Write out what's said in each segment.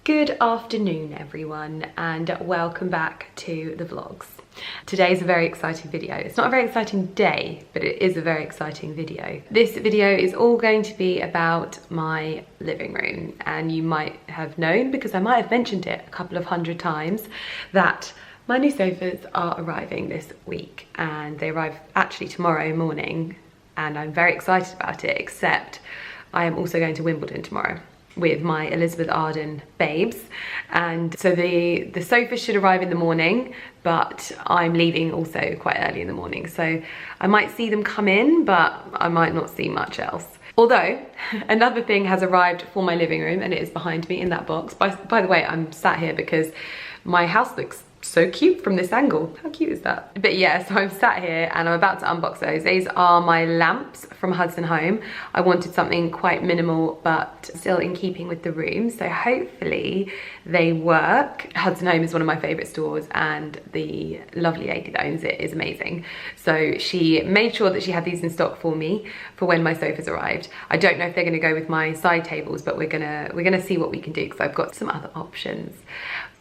Good afternoon everyone, and welcome back to the vlogs. Today is a very exciting video. It's not a very exciting day, but it is a very exciting video. This video is all going to be about my living room, and you might have known, because I might have mentioned it a couple of hundred times, that my new sofas are arriving this week, and they arrive actually tomorrow morning, and I'm very excited about it, except I am also going to Wimbledon tomorrow with my Elizabeth Arden babes, and so the sofa should arrive in the morning, but I'm leaving also quite early in the morning, so I might see them come in, but I might not see much else. Although another thing has arrived for my living room, and it is behind me in that box. By the way, I'm sat here because my house looks so cute from this angle. How cute is that? But yeah, so I'm sat here and I'm about to unbox those. These are my lamps from Hudson Home. I wanted something quite minimal but still in keeping with the room, so hopefully they work. Hudson Home is one of my favourite stores, and the lovely lady that owns it is amazing. So she made sure that she had these in stock for me for when my sofas arrived. I don't know if they're going to go with my side tables, but we're gonna see what we can do, because I've got some other options.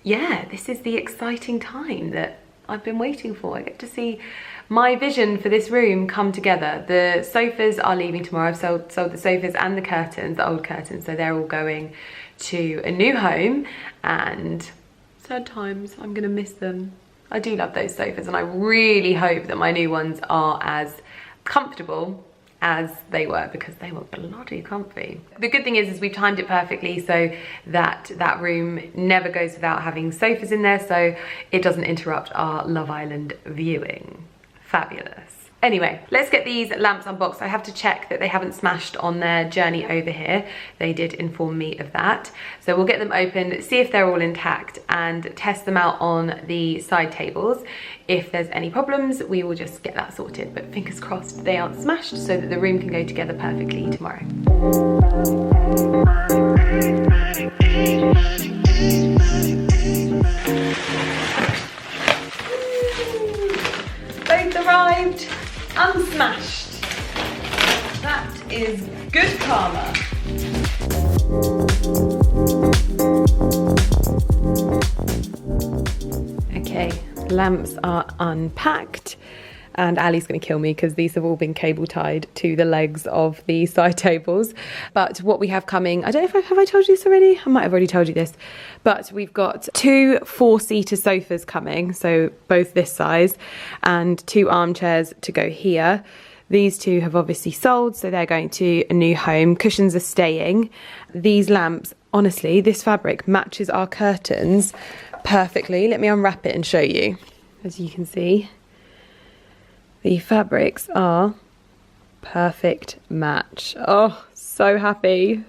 Yeah, this is the exciting time that I've been waiting for. I get to see my vision for this room come together. The sofas are leaving tomorrow. I've sold the sofas and the curtains, the old curtains, so they're all going to a new home, and sad times, I'm gonna miss them. I do love those sofas, and I really hope that my new ones are as comfortable as they were, because they were bloody comfy. The good thing is we've timed it perfectly so that that room never goes without having sofas in there, so it doesn't interrupt our Love Island viewing. Fabulous. Anyway, let's get these lamps unboxed. I have to check that they haven't smashed on their journey over here. They did inform me of that. So we'll get them open, see if they're all intact, and test them out on the side tables. If there's any problems, we will just get that sorted. But fingers crossed they aren't smashed, so that the room can go together perfectly tomorrow. Both arrived unsmashed. That is good karma. Okay, lamps are unpacked, and Ali's going to kill me because these have all been cable tied to the legs of the side tables. But what we have coming, I don't know if have I told you this already? I might have already told you this, but we've got 2 4-seater sofas coming, so both this size, and 2 armchairs to go here. These 2 have obviously sold, so they're going to a new home. Cushions are staying. These lamps, honestly, this fabric matches our curtains perfectly. Let me unwrap it and show you. As you can see, the fabrics are perfect match. Oh, so happy.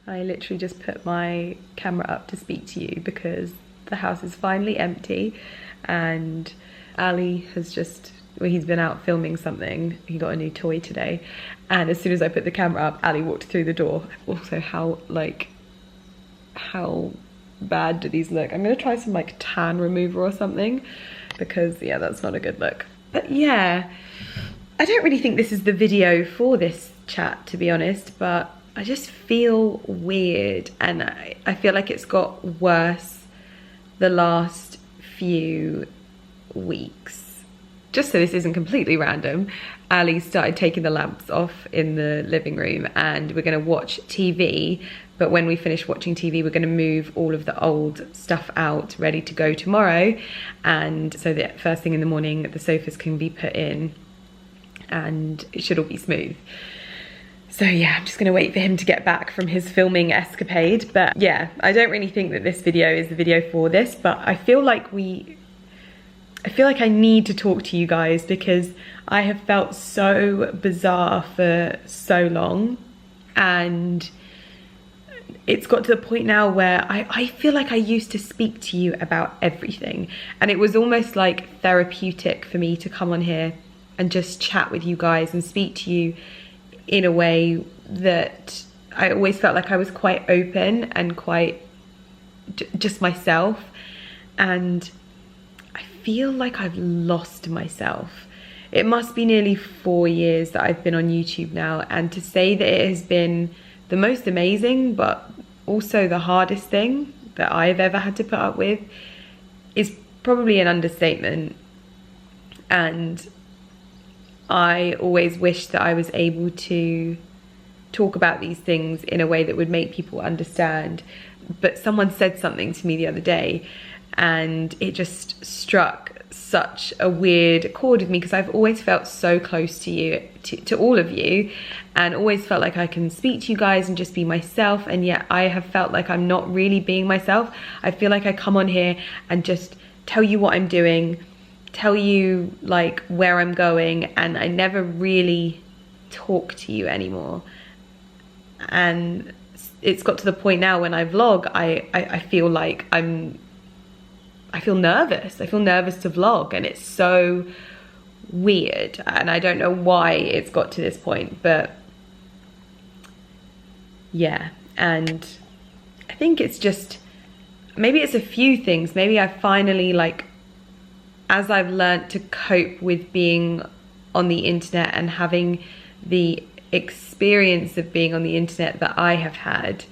I literally just put my camera up to speak to you because the house is finally empty, and Ali has just, well, he's been out filming something. He got a new toy today, and as soon as I put the camera up, Ali walked through the door. Also, how bad do these look? I'm gonna try some like tan remover or something, because yeah, that's not a good look. But yeah, I don't really think this is the video for this chat, to be honest, but I just feel weird, and I feel like it's got worse the last few weeks. Just so this isn't completely random, Ali started taking the lamps off in the living room, and we're going to watch TV, but when we finish watching TV, we're going to move all of the old stuff out, ready to go tomorrow, and so that first thing in the morning the sofas can be put in and it should all be smooth. So yeah, I'm just gonna wait for him to get back from his filming escapade. But yeah, I don't really think that this video is the video for this, but I feel like I need to talk to you guys, because I have felt so bizarre for so long, and it's got to the point now where I feel like I used to speak to you about everything, and it was almost like therapeutic for me to come on here and just chat with you guys and speak to you in a way that I always felt like I was quite open and quite just myself. And I feel like I've lost myself. It must be nearly 4 years that I've been on YouTube now, and to say that it has been the most amazing but also the hardest thing that I've ever had to put up with is probably an understatement. And I always wish that I was able to talk about these things in a way that would make people understand. But someone said something to me the other day and it just struck such a weird chord with me, because I've always felt so close to you, to all of you, and always felt like I can speak to you guys and just be myself, and yet I have felt like I'm not really being myself. I feel like I come on here and just tell you what I'm doing, tell you like where I'm going, and I never really talk to you anymore. And it's got to the point now when I vlog, I feel like I feel nervous. I feel nervous to vlog, and it's so weird, and I don't know why it's got to this point, but yeah. And I think it's just, maybe it's a few things. Maybe I finally, like, as I've learned to cope with being on the internet and having the experience of being on the internet that I have had,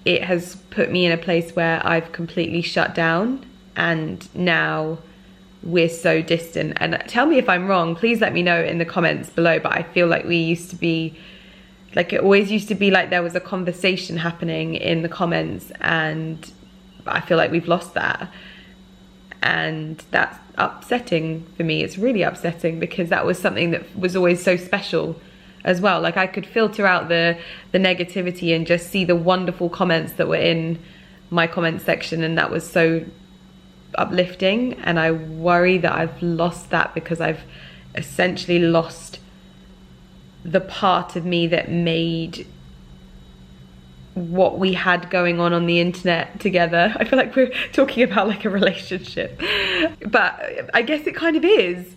it has put me in a place where I've completely shut down, and now we're so distant. And tell me if I'm wrong, please let me know in the comments below, but I feel like we used to be, like, it always used to be like there was a conversation happening in the comments, and I feel like we've lost that. And that's upsetting for me. It's really upsetting, because that was something that was always so special as well. Like, I could filter out the negativity and just see the wonderful comments that were in my comment section, and that was so uplifting. And I worry that I've lost that, because I've essentially lost the part of me that made what we had going on the internet together. I feel like we're talking about like a relationship, but I guess it kind of is.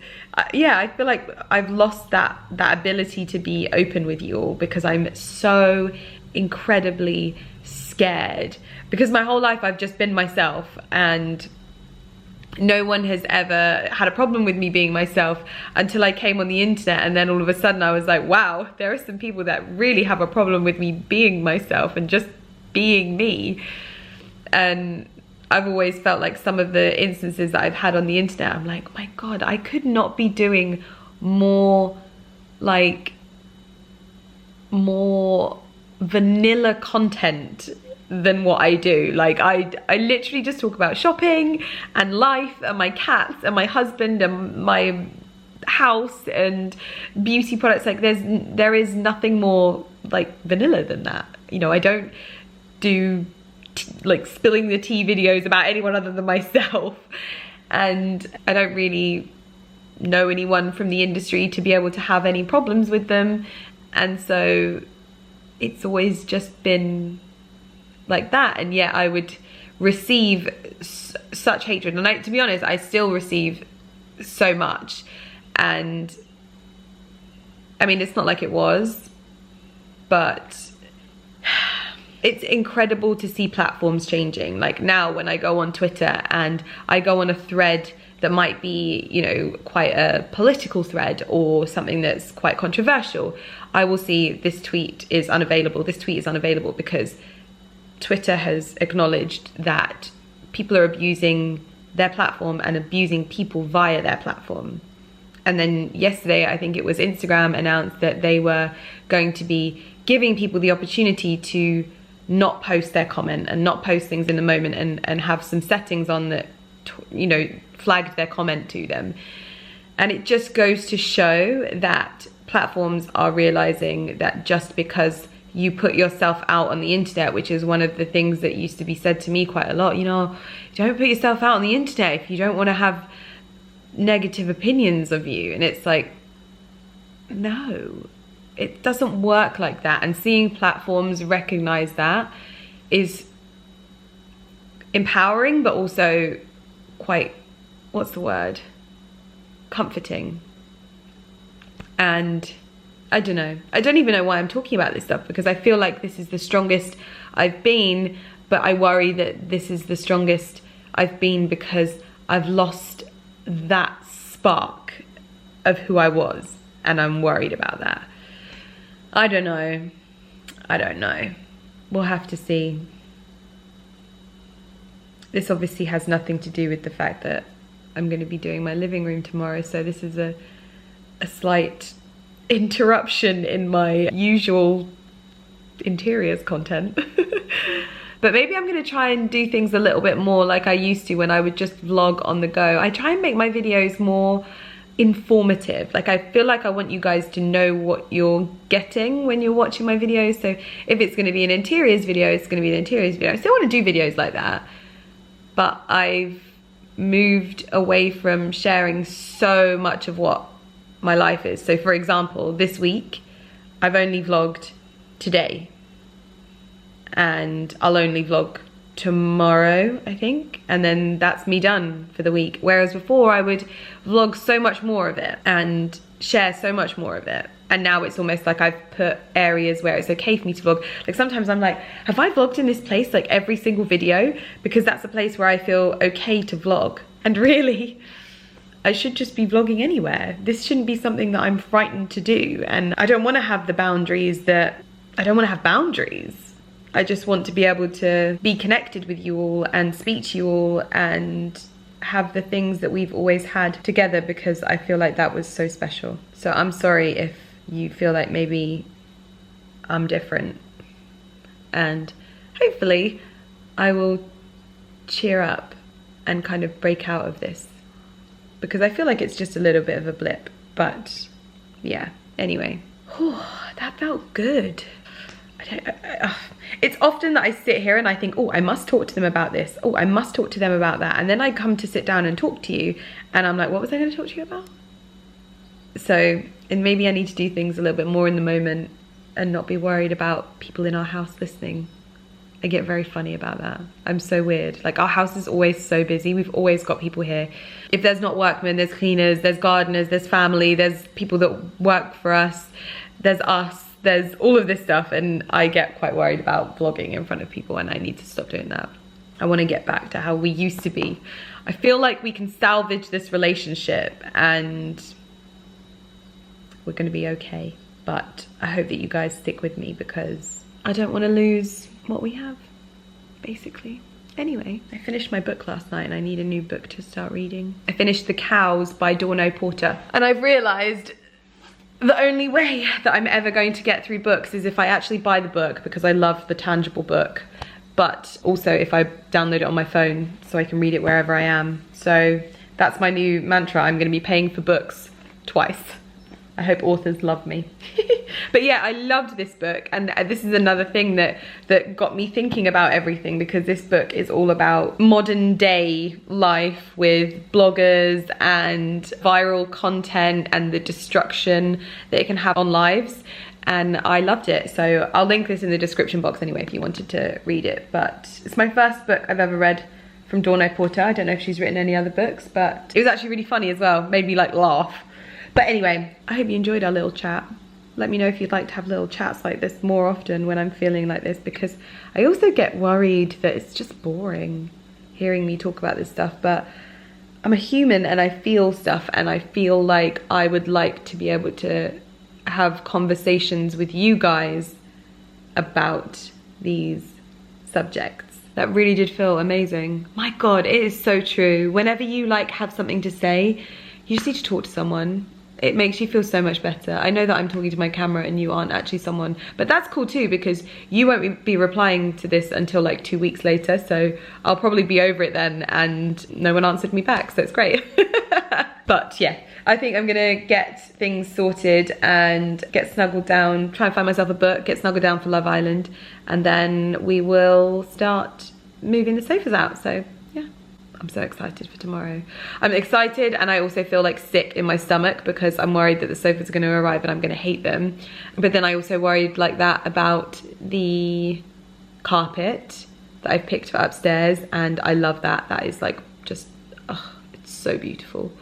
Yeah, I feel like I've lost that ability to be open with you all, because I'm so incredibly scared, because my whole life I've just been myself, and no one has ever had a problem with me being myself until I came on the internet. And then all of a sudden I was like, wow, there are some people that really have a problem with me being myself and just being me. And I've always felt like some of the instances that I've had on the internet, I'm like, my God, I could not be doing more vanilla content than what I do. Like, I literally just talk about shopping and life and my cats and my husband and my house and beauty products. Like, there is nothing more like vanilla than that. You know, I don't do like spilling the tea videos about anyone other than myself, and I don't really know anyone from the industry to be able to have any problems with them. And so it's always just been like that, and yet I would receive such hatred. And to be honest, I still receive so much. And I mean, it's not like it was, but it's incredible to see platforms changing. Like, now when I go on Twitter and I go on a thread that might be, you know, quite a political thread or something that's quite controversial, I will see this tweet is unavailable. This tweet is unavailable because Twitter has acknowledged that people are abusing their platform and abusing people via their platform. And then yesterday, I think it was Instagram announced that they were going to be giving people the opportunity to not post their comment and not post things in the moment, and have some settings on that, you know, flagged their comment to them. And it just goes to show that platforms are realizing that just because you put yourself out on the internet, which is one of the things that used to be said to me quite a lot, you know, don't put yourself out on the internet if you don't want to have negative opinions of you. And it's like, no, it doesn't work like that. And seeing platforms recognize that is empowering, but also quite, what's the word? Comforting. And I don't know. I don't even know why I'm talking about this stuff, because I feel like this is the strongest I've been, but I worry that this is the strongest I've been because I've lost that spark of who I was, and I'm worried about that. I don't know. I don't know. we'll have to see. This obviously has nothing to do with the fact that I'm going to be doing my living room tomorrow, so this is a slight interruption in my usual interiors content. But maybe I'm going to try and do things a little bit more like I used to when I would just vlog on the go. I try and make my videos more informative. Like, I feel like I want you guys to know what you're getting when you're watching my videos. So if it's going to be an interiors video, it's going to be an interiors video. I still want to do videos like that, but I've moved away from sharing so much of what my life is. So for example, this week I've only vlogged today, and I'll only vlog tomorrow, I think, and then that's me done for the week. Whereas before I would vlog so much more of it and share so much more of it, and now it's almost like I've put areas where it's okay for me to vlog. Like sometimes I'm like, have I vlogged in this place like every single video? Because that's a place where I feel okay to vlog, and really I should just be vlogging anywhere. This shouldn't be something that I'm frightened to do, and I don't want to have the boundaries that I don't want to have boundaries. I just want to be able to be connected with you all and speak to you all and have the things that we've always had together, because I feel like that was so special. So I'm sorry if you feel like maybe I'm different, and hopefully I will cheer up and kind of break out of this, because I feel like it's just a little bit of a blip. But yeah, anyway. Whew, that felt good. It's often that I sit here and I think, oh, I must talk to them about this. Oh, I must talk to them about that. And then I come to sit down and talk to you and I'm like, what was I going to talk to you about? So, and maybe I need to do things a little bit more in the moment and not be worried about people in our house listening. I get very funny about that. I'm so weird. Like, our house is always so busy. We've always got people here. If there's not workmen, there's cleaners, there's gardeners, there's family, there's people that work for us, there's us, there's all of this stuff, and I get quite worried about vlogging in front of people, and I need to stop doing that. I want to get back to how we used to be. I feel like we can salvage this relationship and we're going to be okay. But I hope that you guys stick with me, because I don't want to lose what we have, basically. Anyway, I finished my book last night and I need a new book to start reading. I finished The Cows by Dawn Porter, and I've realised the only way that I'm ever going to get through books is if I actually buy the book, because I love the tangible book, but also if I download it on my phone so I can read it wherever I am. So that's my new mantra. I'm going to be paying for books twice. I hope authors love me. But yeah, I loved this book, and this is another thing that got me thinking about everything, because this book is all about modern day life with bloggers and viral content and the destruction that it can have on lives, and I loved it. So I'll link this in the description box anyway if you wanted to read it. But it's my first book I've ever read from Dawn Porter. I don't know if she's written any other books, but it was actually really funny as well. Made me like laugh. But anyway, I hope you enjoyed our little chat. Let me know if you'd like to have little chats like this more often when I'm feeling like this, because I also get worried that it's just boring hearing me talk about this stuff. But I'm a human and I feel stuff, and I feel like I would like to be able to have conversations with you guys about these subjects. That really did feel amazing. My God, it is so true. Whenever you like have something to say, you just need to talk to someone. It makes you feel so much better. I know that I'm talking to my camera and you aren't actually someone, but that's cool too, because you won't be replying to this until like 2 weeks later, so I'll probably be over it then, and no one answered me back, so it's great. But yeah, I think I'm gonna get things sorted and get snuggled down, try and find myself a book, get snuggled down for Love Island, and then we will start moving the sofas out. So I'm so excited for tomorrow. I'm excited, and I also feel like sick in my stomach because I'm worried that the sofas are going to arrive and I'm going to hate them. But then I also worried like that about the carpet that I've picked for upstairs, and I love that. That is like just, oh, it's so beautiful.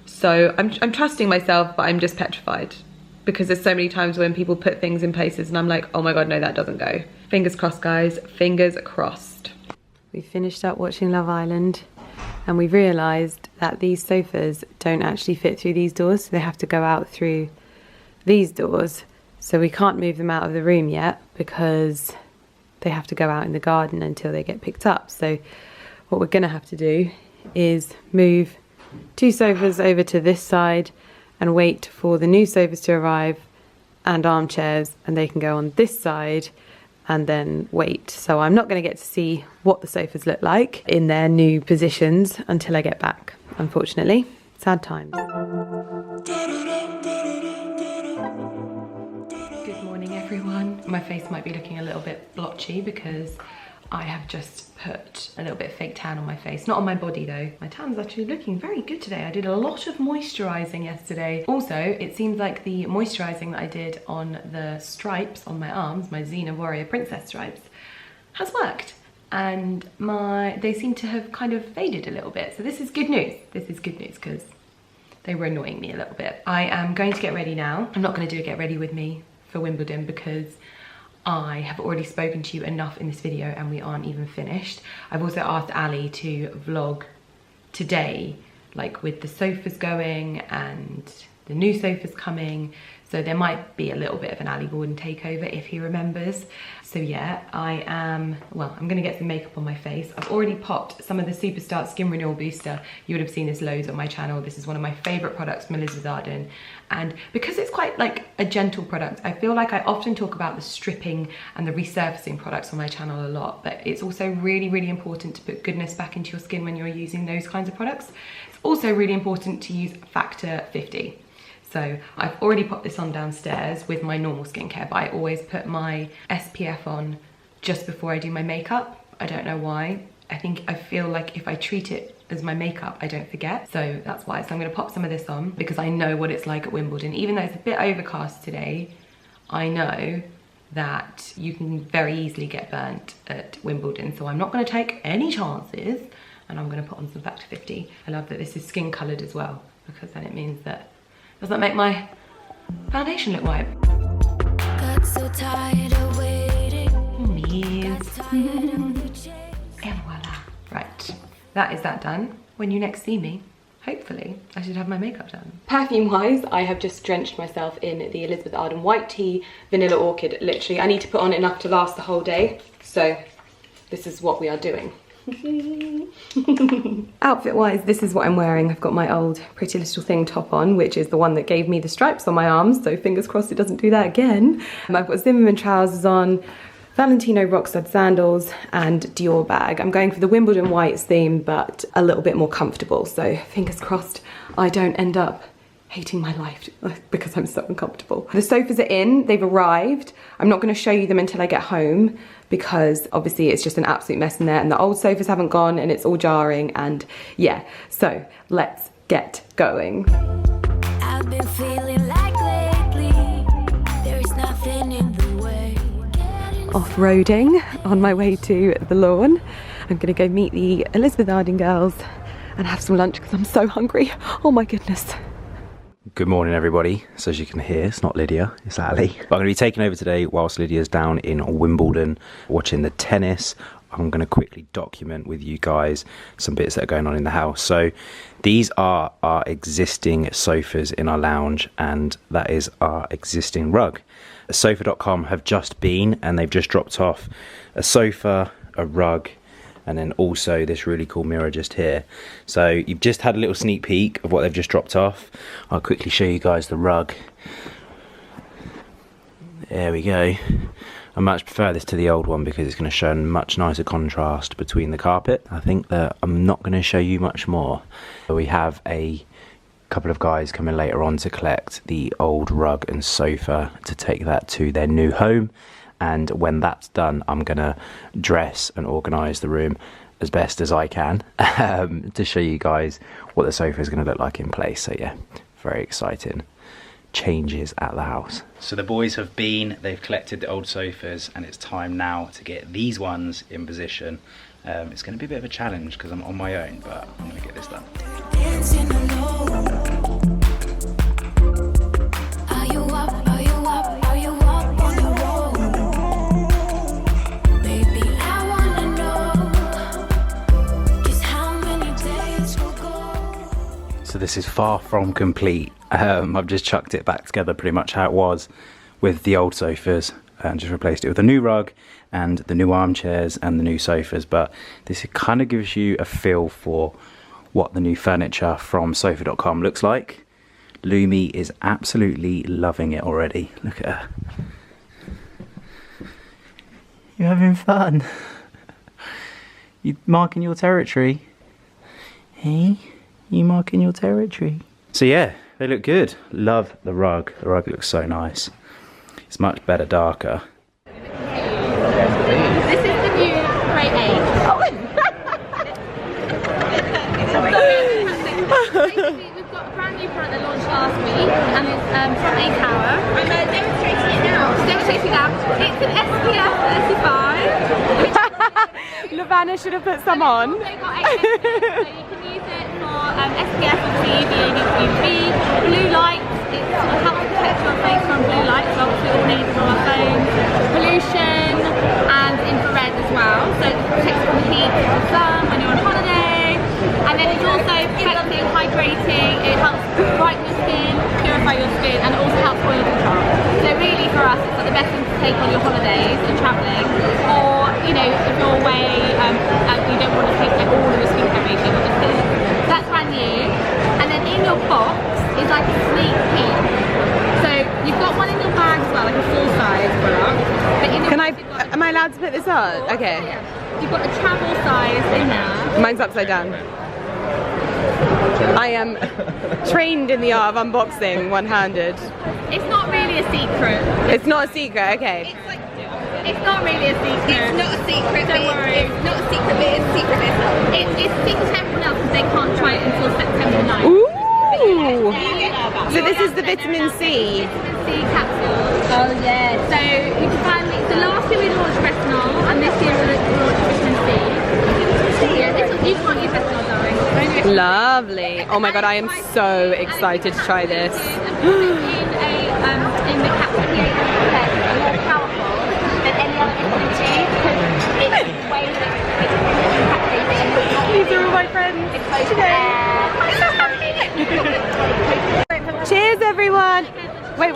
So I'm trusting myself, but I'm just petrified, because there's so many times when people put things in places and I'm like, oh my God, no, that doesn't go. Fingers crossed, guys, fingers crossed. We finished up watching Love Island, and we've realised that these sofas don't actually fit through these doors, so they have to go out through these doors. So we can't move them out of the room yet because they have to go out in the garden until they get picked up. So what we're gonna have to do is move 2 sofas over to this side and wait for the new sofas to arrive and armchairs, and they can go on this side and then wait. So I'm not going to get to see what the sofas look like in their new positions until I get back, unfortunately. Sad times. Good morning, everyone. My face might be looking a little bit blotchy because I have just put a little bit of fake tan on my face. Not on my body though. My tan's actually looking very good today. I did a lot of moisturising yesterday. Also, it seems like the moisturising that I did on the stripes on my arms, my Xena Warrior Princess stripes, has worked. And they seem to have kind of faded a little bit. So this is good news. This is good news because they were annoying me a little bit. I am going to get ready now. I'm not going to do a get ready with me for Wimbledon because I have already spoken to you enough in this video and we aren't even finished. I've also asked Ali to vlog today, like with the sofas going and the new sofas coming. So there might be a little bit of an Ali Gordon takeover if he remembers. So yeah, I'm gonna get some makeup on my face. I've already popped some of the Superstart Skin Renewal Booster. You would have seen this loads on my channel. This is one of my favorite products from Elizabeth Arden. And because it's quite like a gentle product, I feel like I often talk about the stripping and the resurfacing products on my channel a lot, but it's also really, really important to put goodness back into your skin when you're using those kinds of products. It's also really important to use Factor 50. So I've already popped this on downstairs with my normal skincare, but I always put my SPF on just before I do my makeup. I don't know why. I feel like if I treat it as my makeup, I don't forget. So that's why. So I'm gonna pop some of this on because I know what it's like at Wimbledon. Even though it's a bit overcast today, I know that you can very easily get burnt at Wimbledon. So I'm not gonna take any chances and I'm gonna put on some Factor 50. I love that this is skin colored as well because then it means that does that make my foundation look white? Got so tired of waiting. Yes. And voila. Right, that is that done. When you next see me, hopefully, I should have my makeup done. Perfume-wise, I have just drenched myself in the Elizabeth Arden White Tea Vanilla Orchid. Literally, I need to put on enough to last the whole day. So this is what we are doing. Outfit-wise, this is what I'm wearing. I've got my old Pretty Little Thing top on, which is the one that gave me the stripes on my arms, so fingers crossed it doesn't do that again. I've got Zimmermann trousers on, Valentino Rockstud sandals, and Dior bag. I'm going for the Wimbledon whites theme, but a little bit more comfortable, so fingers crossed I don't end up hating my life because I'm so uncomfortable. The sofas are in, they've arrived. I'm not going to show you them until I get home because obviously it's just an absolute mess in there and the old sofas haven't gone and it's all jarring and yeah. So let's get going. I've been feeling like lately, there is nothing in the way. Off-roading on my way to the lawn. I'm going to go meet the Elizabeth Arden girls and have some lunch because I'm so hungry. Oh my goodness. Good morning, everybody. So as you can hear, it's not Lydia, it's Ali. I'm going to be taking over today whilst Lydia's down in Wimbledon watching the tennis. I'm going to quickly document with you guys some bits that are going on in the house. So these are our existing sofas in our lounge and that is our existing rug. Sofa.com have just been and they've just dropped off a sofa, a rug, and then also this really cool mirror just here. So you've just had a little sneak peek of what they've just dropped off. I'll quickly show you guys the rug. There we go. I much prefer this to the old one because it's going to show a much nicer contrast between the carpet. I think that I'm not going to show you much more. We have a couple of guys coming later on to collect the old rug and sofa to take that to their new home. And when that's done, I'm gonna dress and organise the room as best as I can to show you guys what the sofa is going to look like in place. So yeah, very exciting changes at the house. So the boys have been, they've collected the old sofas and it's time now to get these ones in position. It's going to be a bit of a challenge because I'm on my own, but I'm going to get this done. So this is far from complete. I've just chucked it back together pretty much how it was with the old sofas. and just replaced it with a new rug and the new armchairs and the new sofas. But this kind of gives you a feel for what the new furniture from sofa.com looks like. Lumi is absolutely loving it already. Look at her. You're having fun. You marking your territory. Hey, you marking your territory. So yeah, they look good. Love the rug. The rug looks so nice. It's much better darker. This is the new Grey 8. Basically, we've got a brand new product that launched last week, and it's from A Tower. I'm demonstrating it now. Demonstrating now. It's an SPF 35. Lavana should have put some on. They've got so you can use it for SPF, obviously, UV, blue light. It sort of helps protect your face from blue light, so obviously all needs on our phones, pollution, and infrared as well. So it protects from the heat of the sun when you're on holiday. And then it's also protecting, hydrating. It helps brighten your skin, purify your skin, and it also helps oil control. So really, for us, it's like the best thing to take on your holidays and travelling, or you know, if you're away and you don't want to take like, all of the skincare regime, just this. That's brand new. And then in your box is like a sneak peek. So you've got one in your bag as well, like a full size product. But in your Am I allowed to put this on? Okay. Yeah. You've got a travel size in there. Mine's upside down. I am trained in the art of unboxing one-handed. It's not really a secret. It's not a secret, okay. It's like, it's not really a secret. It's not a secret. Don't worry. It's not a secret, but it's a secret business. It's a secret to everyone else because they can't try it until September 9th. Ooh! So this is the vitamin C. Vitamin C capsules. Oh yeah. So you can find it. So last year we launched retinol, and this year we launched vitamin C. Yeah, you can't use retinol, darling. Lovely. Oh my god, I am so excited to try this. In the capsule, it's more powerful than any other vitamin C because it's way These are all my friends today. Cheers, everyone. Wait.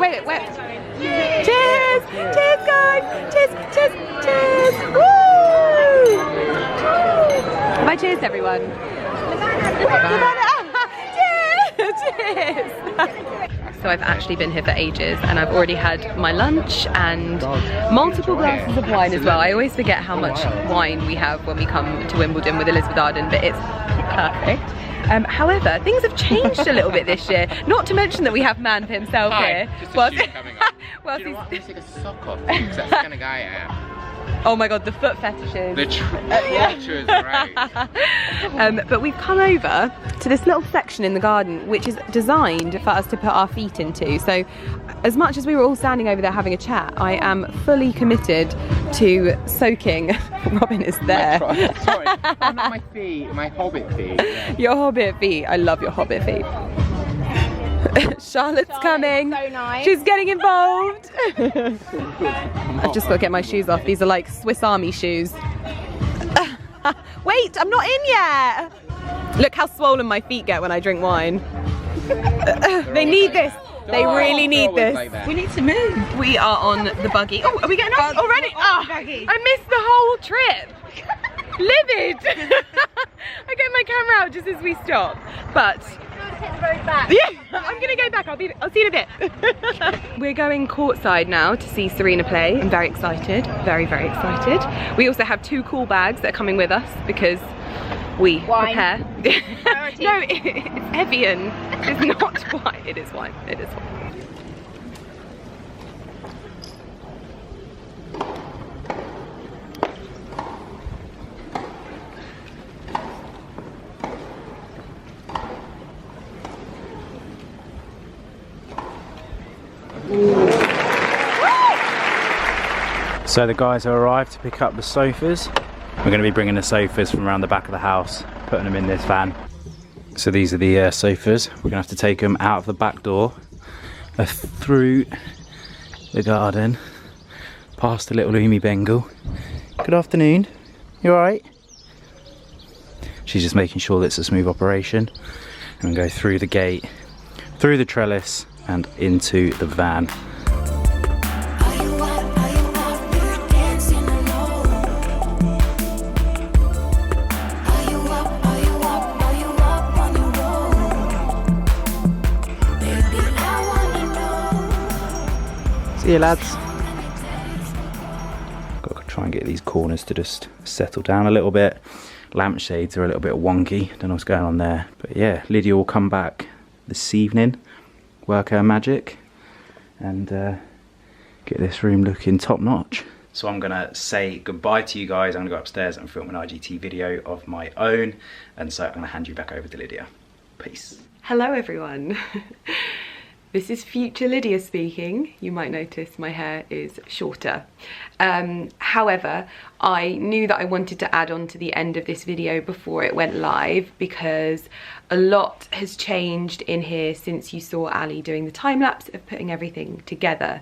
Cheers. Cheers, guys. Cheers. Woo! Have I cheers, everyone? Cheers. So I've actually been here for ages and I've already had my lunch and multiple glasses of wine as well. I always forget how much wine we have when we come to Wimbledon with Elizabeth Arden, but it's perfect. However, things have changed a little bit this year. Not to mention that we have Man for himself here. Just a shoe coming up. Do you know what? I'm gonna take a sock off because that's the kind of guy I am. Oh my god, the foot fetishes. The torture is right. But we've come over to this little section in the garden which is designed for us to put our feet into. So as much as we were all standing over there having a chat, I am fully committed to soaking. Robin is there. Sorry, not my feet, my hobbit feet. Yeah. Your hobbit feet. I love your hobbit feet. Charlotte's coming. So nice. She's getting involved. I've just got to get my shoes off. These are like Swiss Army shoes. Wait, I'm not in yet. Look how swollen my feet get when I drink wine. They need this. They really need this. Like We need to move. We are on the buggy. Oh, are we getting off already? Oh, I missed the whole trip. Livid. I get my camera out just as we stop. But yeah, I'm gonna go back. I'll see you in a bit. We're going courtside now to see Serena play. I'm very excited. Very excited. We also have 2 cool bags that are coming with us because we prepare. No, it's Evian. It's not wine. It is wine. It is wine. So the guys have arrived to pick up the sofas. We're going to be bringing the sofas from around the back of the house, putting them in this van. So these are the sofas. We're going to have to take them out of the back door, through the garden, past the little Lumi Bengal. Good afternoon. You alright? She's just making sure that it's a smooth operation. And go through the gate, through the trellis and into the van. See you, lads. Got to try and get these corners to just settle down a little bit. Lampshades are a little bit wonky. Don't know what's going on there. But yeah, Lydia will come back this evening, work her magic, and get this room looking top notch. So I'm gonna say goodbye to you guys. I'm gonna go upstairs and film an IGT video of my own, and so I'm gonna hand you back over to Lydia. Peace. Hello everyone. This is future Lydia speaking. You might notice my hair is shorter. However, I knew that I wanted to add on to the end of this video before it went live, because a lot has changed in here since you saw Ali doing the time lapse of putting everything together.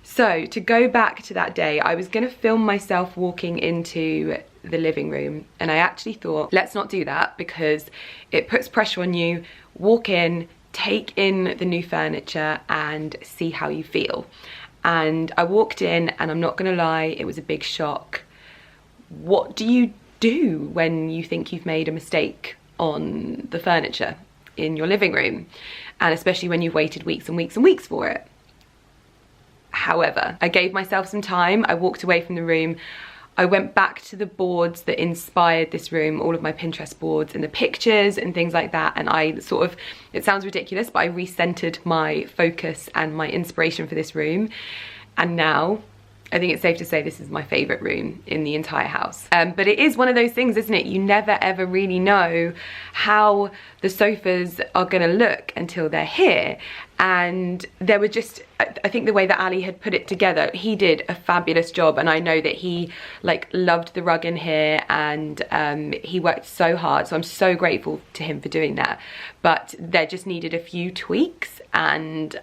So to go back to that day, I was going to film myself walking into the living room, and I actually thought, let's not do that because it puts pressure on you. Walk in, take in the new furniture and see how you feel. And I walked in, and I'm not gonna lie, it was a big shock. What do you do when you think you've made a mistake on the furniture in your living room? And especially when you've waited weeks and weeks and weeks for it. However, I gave myself some time. I walked away from the room. I went back to the boards that inspired this room, all of my Pinterest boards and the pictures and things like that, and I sort of, it sounds ridiculous, but I recentered my focus and my inspiration for this room. And now I think it's safe to say this is my favourite room in the entire house. But it is one of those things, isn't it? You never ever really know how the sofas are gonna look until they're here. And there were just, I think the way that Ali had put it together, he did a fabulous job. And I know that he like loved the rug in here, and he worked so hard. So I'm so grateful to him for doing that. But there just needed a few tweaks, and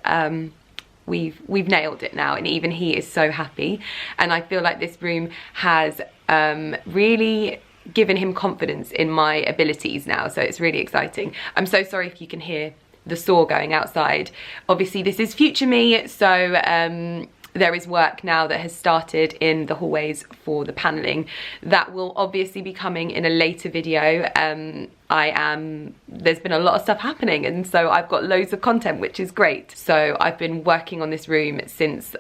we've nailed it now, and even he is so happy. And I feel like this room has really given him confidence in my abilities now, so it's really exciting. I'm so sorry if you can hear the saw going outside. Obviously this is future me, so there is work now that has started in the hallways for the paneling. That will obviously be coming in a later video. There's been a lot of stuff happening, and so I've got loads of content, which is great. So I've been working on this room since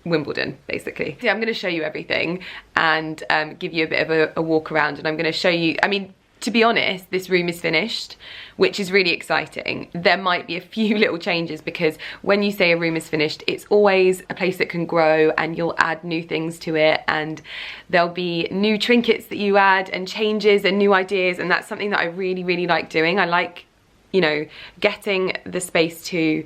Wimbledon, basically. So I'm going to show you everything and give you a bit of a walk around, and I'm going to show you, I mean, to be honest, this room is finished, which is really exciting. There might be a few little changes, because when you say a room is finished, it's always a place that can grow, and you'll add new things to it, and there'll be new trinkets that you add and changes and new ideas, and that's something that I really, really like doing. I like, you know, getting the space to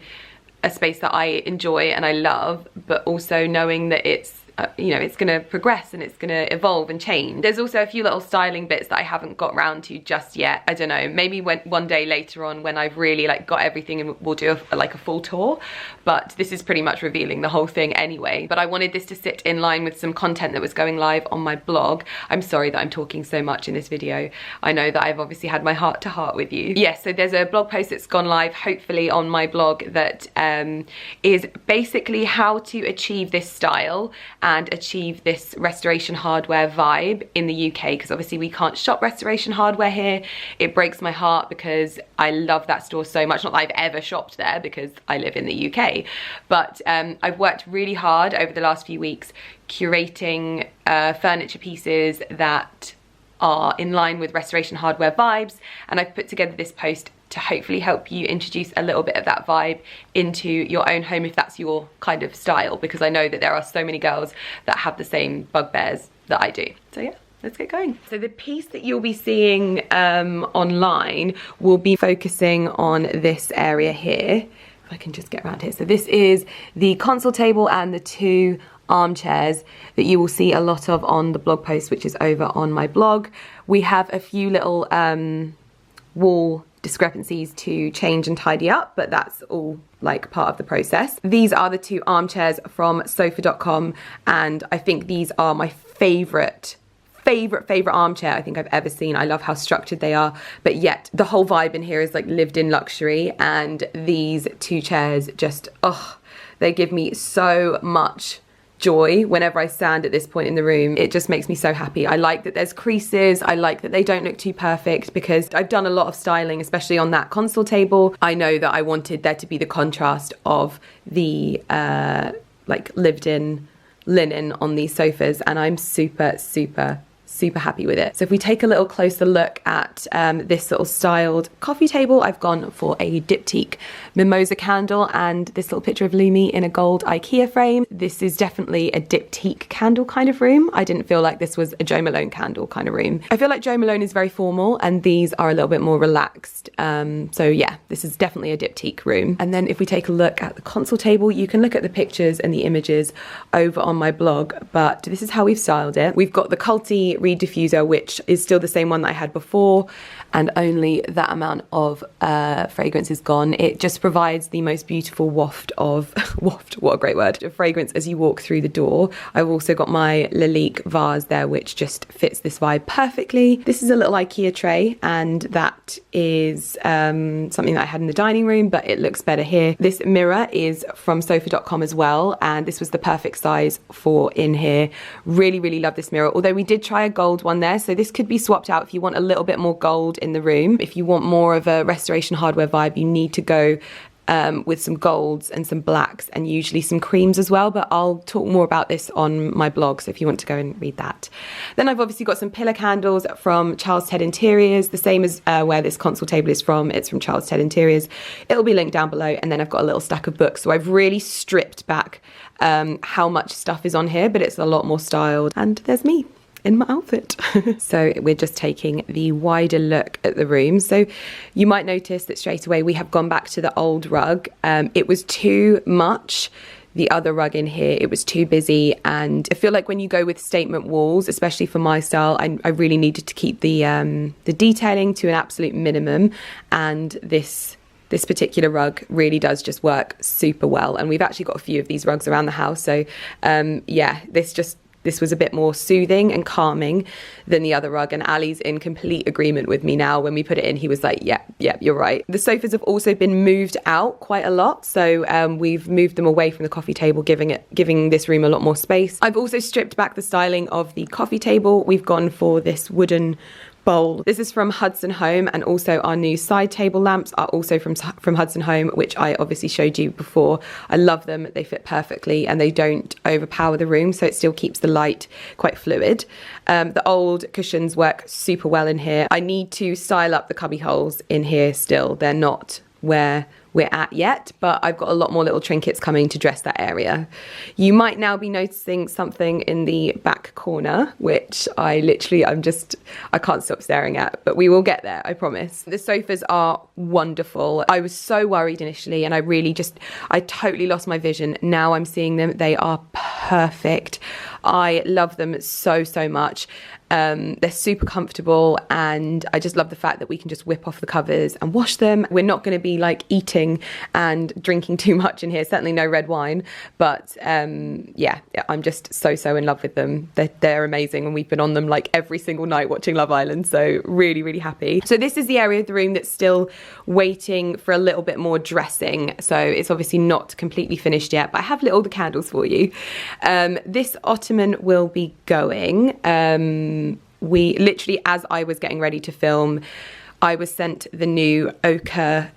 a space that I enjoy and I love, but also knowing that it's you know, it's gonna progress and it's gonna evolve and change. There's also a few little styling bits that I haven't got round to just yet. I don't know, maybe one day later on when I've really like got everything, and we'll do like a full tour. But this is pretty much revealing the whole thing anyway. But I wanted this to sit in line with some content that was going live on my blog. I'm sorry that I'm talking so much in this video. I know that I've obviously had my heart to heart with you. Yes, so there's a blog post that's gone live, hopefully on my blog, that is basically how to achieve this style and achieve this restoration hardware vibe in the UK, because obviously we can't shop restoration hardware here. It breaks my heart because I love that store so much. Not that I've ever shopped there because I live in the UK, but I've worked really hard over the last few weeks curating furniture pieces that are in line with restoration hardware vibes, and I've put together this post to hopefully help you introduce a little bit of that vibe into your own home if that's your kind of style, because I know that there are so many girls that have the same bugbears that I do. So yeah, let's get going. So the piece that you'll be seeing online will be focusing on this area here. If I can just get around here. So this is the console table and the two armchairs that you will see a lot of on the blog post, which is over on my blog. We have a few little wall discrepancies to change and tidy up, but that's all like part of the process. These are the two armchairs from sofa.com, and I think these are my favorite armchair I think I've ever seen. I love how structured they are, but yet the whole vibe in here is like lived in luxury, and these two chairs just, oh, they give me so much joy whenever I stand at this point in the room. It just makes me so happy. I like that there's creases. I like that they don't look too perfect, because I've done a lot of styling, especially on that console table. I know that I wanted there to be the contrast of the like lived in linen on these sofas, and I'm super happy with it. So if we take a little closer look at this sort of styled coffee table, I've gone for a diptyque mimosa candle and this little picture of Lumi in a gold IKEA frame. This is definitely a diptyque candle kind of room. I didn't feel like this was a Jo Malone candle kind of room. I feel like Jo Malone is very formal and these are a little bit more relaxed. So yeah, this is definitely a diptyque room. And then if we take a look at the console table, you can look at the pictures and the images over on my blog, but this is how we've styled it. We've got the Culti Reed diffuser, which is still the same one that I had before, and only that amount of fragrance is gone. It just provides the most beautiful waft of what a great word, of fragrance as you walk through the door. I've also got my Lalique vase there, which just fits this vibe perfectly. This is a little IKEA tray, and that is something that I had in the dining room, but it looks better here. This mirror is from sofa.com as well, and this was the perfect size for in here. Really love this mirror, although we did try a gold one there, so this could be swapped out if you want a little bit more gold in the room. If you want more of a restoration hardware vibe, you need to go with some golds and some blacks and usually some creams as well, but I'll talk more about this on my blog, so if you want to go and read that. Then I've obviously got some pillar candles from Charles Ted Interiors, the same as where this console table is from. It's from Charles Ted Interiors. It'll be linked down below. And then I've got a little stack of books, so I've really stripped back how much stuff is on here, but it's a lot more styled. And there's me in my outfit. So we're just taking the wider look at the room. So you might notice that straight away we have gone back to the old rug. It was too much, the other rug in here, it was too busy, and I feel like when you go with statement walls, especially for my style, I really needed to keep the detailing to an absolute minimum, and this particular rug really does just work super well. And we've actually got a few of these rugs around the house, so yeah, this was a bit more soothing and calming than the other rug, and Ali's in complete agreement with me now. When we put it in, he was like, yeah, you're right. The sofas have also been moved out quite a lot, so we've moved them away from the coffee table, giving this room a lot more space. I've also stripped back the styling of the coffee table. We've gone for this wooden bowl. This is from Hudson Home, and also our new side table lamps are also from Hudson Home, which I obviously showed you before. I love them. They fit perfectly and they don't overpower the room, so it still keeps the light quite fluid. The old cushions work super well in here. I need to style up the cubby holes in here still. They're not where we're at yet, but I've got a lot more little trinkets coming to dress that area. You might now be noticing something in the back corner, which I can't stop staring at, but we will get there, I promise. The sofas are wonderful. I was so worried initially, and I totally lost my vision. Now I'm seeing them, they are perfect. I love them so much. They're super comfortable, and I just love the fact that we can just whip off the covers and wash them. We're not going to be like eating and drinking too much in here, certainly no red wine, but yeah, I'm just so in love with them. They're amazing, and we've been on them like every single night watching Love Island, so really happy. So this is the area of the room that's still waiting for a little bit more dressing, so it's obviously not completely finished yet, but I have lit all the candles for you. This ottoman will be going. We literally, as I was getting ready to film, I was sent the new ochre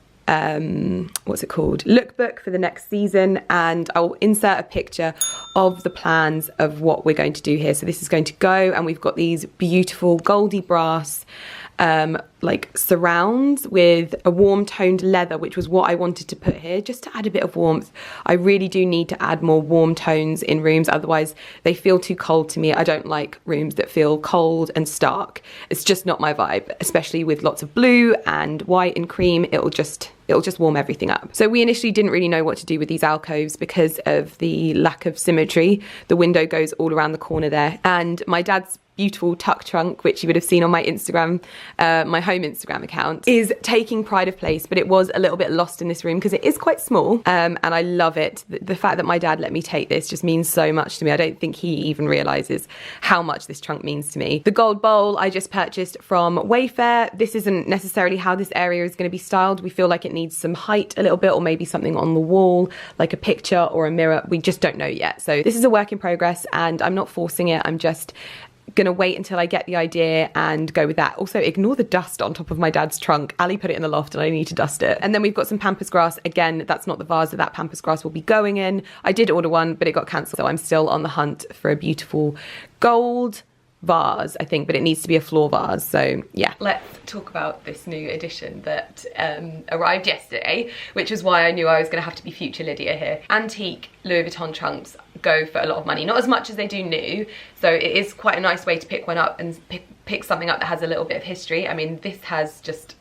what's it called, lookbook for the next season, and I'll insert a picture of the plans of what we're going to do here. So this is going to go, and we've got these beautiful goldy brass like surrounds with a warm toned leather, which was what I wanted to put here just to add a bit of warmth. I really do need to add more warm tones in rooms, otherwise they feel too cold to me. I don't like rooms that feel cold and stark. It's just not my vibe, especially with lots of blue and white and cream. It'll just warm everything up. So we initially didn't really know what to do with these alcoves because of the lack of symmetry. The window goes all around the corner there, and my dad's beautiful tuck trunk, which you would have seen on my Instagram, my home Instagram account, is taking pride of place, but it was a little bit lost in this room because it is quite small, and I love it. The fact that my dad let me take this just means so much to me. I don't think he even realizes how much this trunk means to me. The gold bowl I just purchased from Wayfair. This isn't necessarily how this area is going to be styled. We feel like it needs some height a little bit, or maybe something on the wall like a picture or a mirror. We just don't know yet, so this is a work in progress, and I'm not forcing it. I'm just gonna wait until I get the idea and go with that. Also, ignore the dust on top of my dad's trunk. Ali put it in the loft and I need to dust it. And then we've got some pampas grass. Again, that's not the vase that pampas grass will be going in. I did order one, but it got cancelled, so I'm still on the hunt for a beautiful gold vase, I think, but it needs to be a floor vase. So yeah, let's talk about this new addition that arrived yesterday, which is why I knew I was going to have to be future Lydia here. Antique Louis Vuitton trunks go for a lot of money, not as much as they do new, so it is quite a nice way to pick one up and pick something up that has a little bit of history. I mean, this has just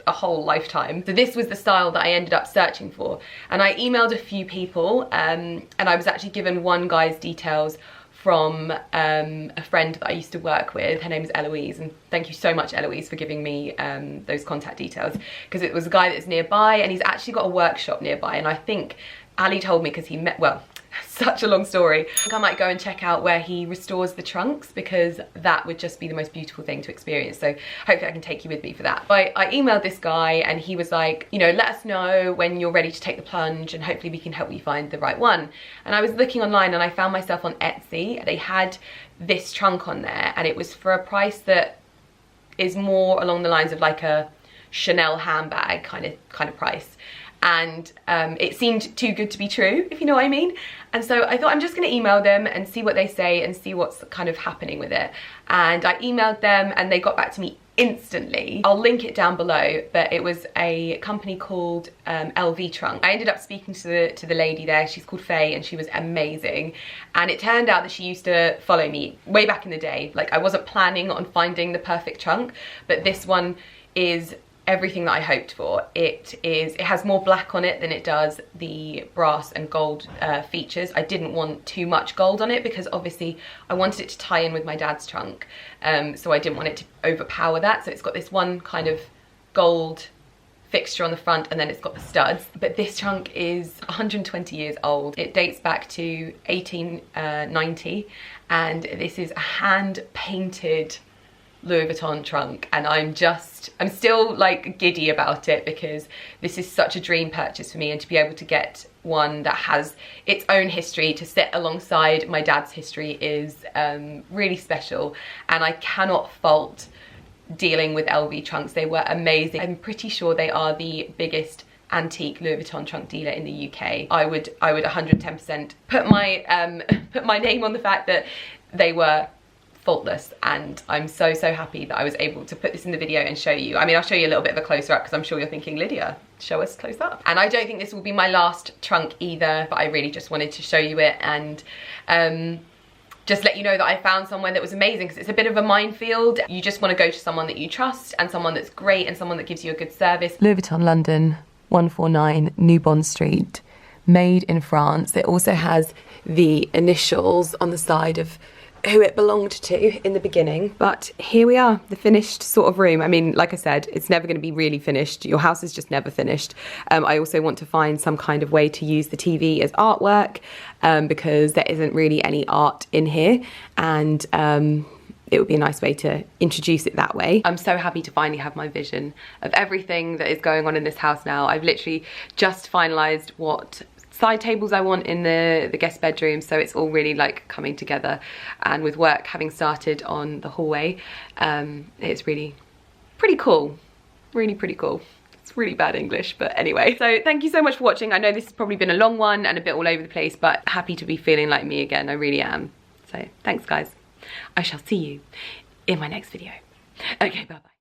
a whole lifetime. So this was the style that I ended up searching for, and I emailed a few people, and I was actually given one guy's details from a friend that I used to work with. Her name is Eloise, and thank you so much, Eloise, for giving me those contact details, because it was a guy that's nearby, and he's actually got a workshop nearby. And I think Ali told me, because he met, well, such a long story, I think I might go and check out where he restores the trunks, because that would just be the most beautiful thing to experience. So hopefully I can take you with me for that. But I emailed this guy and he was like, you know, let us know when you're ready to take the plunge and hopefully we can help you find the right one. And I was looking online and I found myself on Etsy. They had this trunk on there and it was for a price that is more along the lines of like a Chanel handbag kind of price. And it seemed too good to be true, if you know what I mean. And so I thought I'm just gonna email them and see what they say and see what's kind of happening with it. And I emailed them and they got back to me instantly. I'll link it down below, but it was a company called LV Trunk. I ended up speaking to the lady there. She's called Faye and she was amazing. And it turned out that she used to follow me way back in the day. Like, I wasn't planning on finding the perfect trunk, but this one is everything that I hoped for. It has more black on it than it does the brass and gold features. I didn't want too much gold on it because obviously I wanted it to tie in with my dad's trunk, so I didn't want it to overpower that. So it's got this one kind of gold fixture on the front and then it's got the studs. But this trunk is 120 years old. It dates back to 1890 and this is a hand painted Louis Vuitton trunk, and I'm still like giddy about it because this is such a dream purchase for me, and to be able to get one that has its own history to sit alongside my dad's history is really special. And I cannot fault dealing with LV trunks. They were amazing. I'm pretty sure they are the biggest antique Louis Vuitton trunk dealer in the UK. I would 110% put my name on the fact that they were faultless, and I'm so happy that I was able to put this in the video and show you. I mean, I'll show you a little bit of a closer up because I'm sure you're thinking, Lydia, show us close up. And I don't think this will be my last trunk either, but I really just wanted to show you it and just let you know that I found somewhere that was amazing, because it's a bit of a minefield. You just want to go to someone that you trust and someone that's great and someone that gives you a good service. Louis Vuitton London, 149 New Bond Street, made in France. It also has the initials on the side of who it belonged to in the beginning. But here we are, the finished sort of room. I mean, like I said, it's never going to be really finished. Your house is just never finished. I also want to find some kind of way to use the TV as artwork, because there isn't really any art in here, and it would be a nice way to introduce it that way. I'm so happy to finally have my vision of everything that is going on in this house now. I've literally just finalised what side tables I want in the guest bedroom, so it's all really like coming together. And with work having started on the hallway, it's really pretty cool. Really pretty cool. It's really bad English, but anyway. So thank you so much for watching. I know this has probably been a long one and a bit all over the place, but happy to be feeling like me again. I really am. So thanks guys. I shall see you in my next video. Okay, bye bye.